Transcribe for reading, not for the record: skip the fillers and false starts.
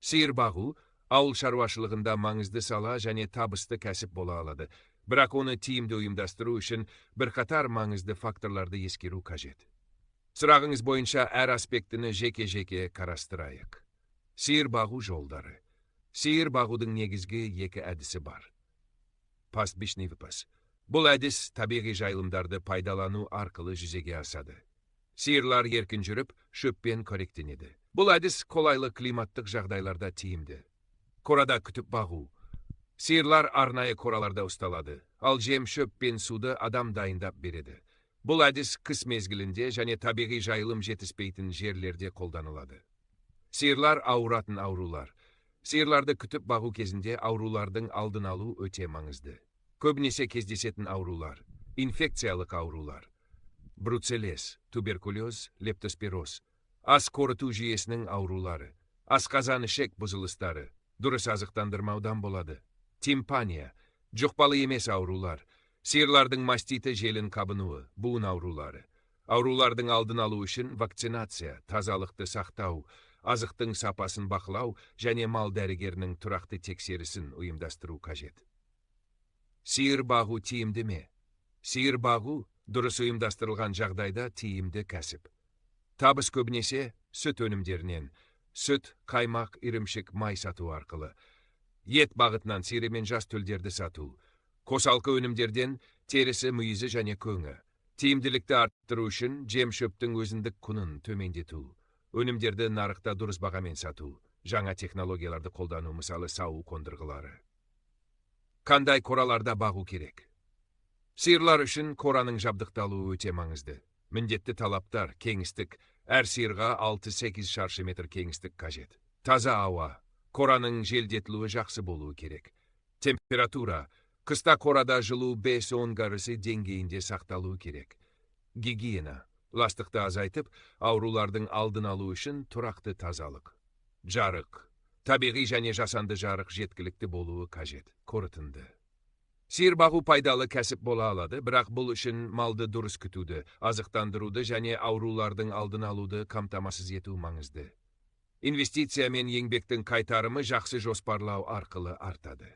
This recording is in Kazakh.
Сиыр бағу ауыл шаруашылығында маңызды сала және табысты кәсіп бола алады. Бірақ оны тиімді ұйымдастыру үшін бірқатар маңызды факторларды ескеру қажет. Сұрағыңыз бойынша әр аспектіні жеке-жеке қарастырайық. Сиыр бағу жолдары. Сиыр бағудың негізгі екі әдісі бар. Пастбищный выпас. Бұл әдіс табиғи жайылымдарды пайдалану арқылы жүзеге асады. Сиырлар еркін жүріп, шөппен қоректенеді. Бұл әдіс қолайлы климаттық жағдайларда тиімді. Қорада күтіп бағу. Сиырлар арнайы қораларда ұсталады, ал жем, шөп пен суды адам дайындап береді. Бұл әдіс қыс мезгілінде және табиғи жайылым жетіспейтін жерлерде қолданылады. Сиырлар ауыратын аурулар. Сиырларды күтіп бағу кезінде аурулардың алдын алу өте маңызды. Көбінесе кездесетін аурулар, инфекциялық аурулар, бруцеллез, туберкулез, лептоспироз, ас қорыту жүйесінің аурулары, асқазан ішек бұзылыстары, дұрыс азықтандырмаудан болады. Тимпания, жұқпалы емес аурулар, сиырлардың маститі желін қабынуы, буын аурулары. Аурулардың алдын алу үшін вакцинация, тазалықты сақтау, азықтың сапасын бақылау және мал дәрігерінің тұрақты тексерісін ұйымдастыру қажет. Сиыр бағу тиімді ме? Сиыр бағу дұрыс ұйымдастырылған жағдайда тиімді кәсіп. Табыс көбінесе сүт өнімдерінен, сүт, қаймақ, ірімшік, май сату арқылы. Ет бағытынан сиыр мен жас төлдерді сату. Қосалқы өнімдерден терісі, мүйізі және көңі. Тиімділікті арттыру үшін жем шөптің өзіндік құнын төмендету. Өнімдерді нарықта дұрыс бағамен сату. Жаңа технологияларды қолдану, мысалы сау қондырғылары. Қандай қораларда бағу керек? Сиырлар үшін қораның жабдықталуы өте маңызды. Міндетті талаптар, кеңістік, әр сиырға 6-8 шаршы метр кеңістік қажет. Таза ауа, қораның желдетілуі жақсы болуы керек. Температура, қыста қорада жылу 5-10 градус деңгейінде сақталуы керек. Гигиена, ластықты азайтып, аурулардың алдын алу үшін тұрақты тазалық. Жарық, табиғи және жасанды жарық жеткілікті болуы қажет. Қорытынды. Сиыр бағу пайдалы кәсіп бола алады, бірақ бұл үшін малды дұрыс күтуді, азықтандыруды және аурулардың алдын алуды қамтамасыз ету маңызды. Инвестиция мен еңбектің қайтарымы жақсы жоспарлау арқылы артады.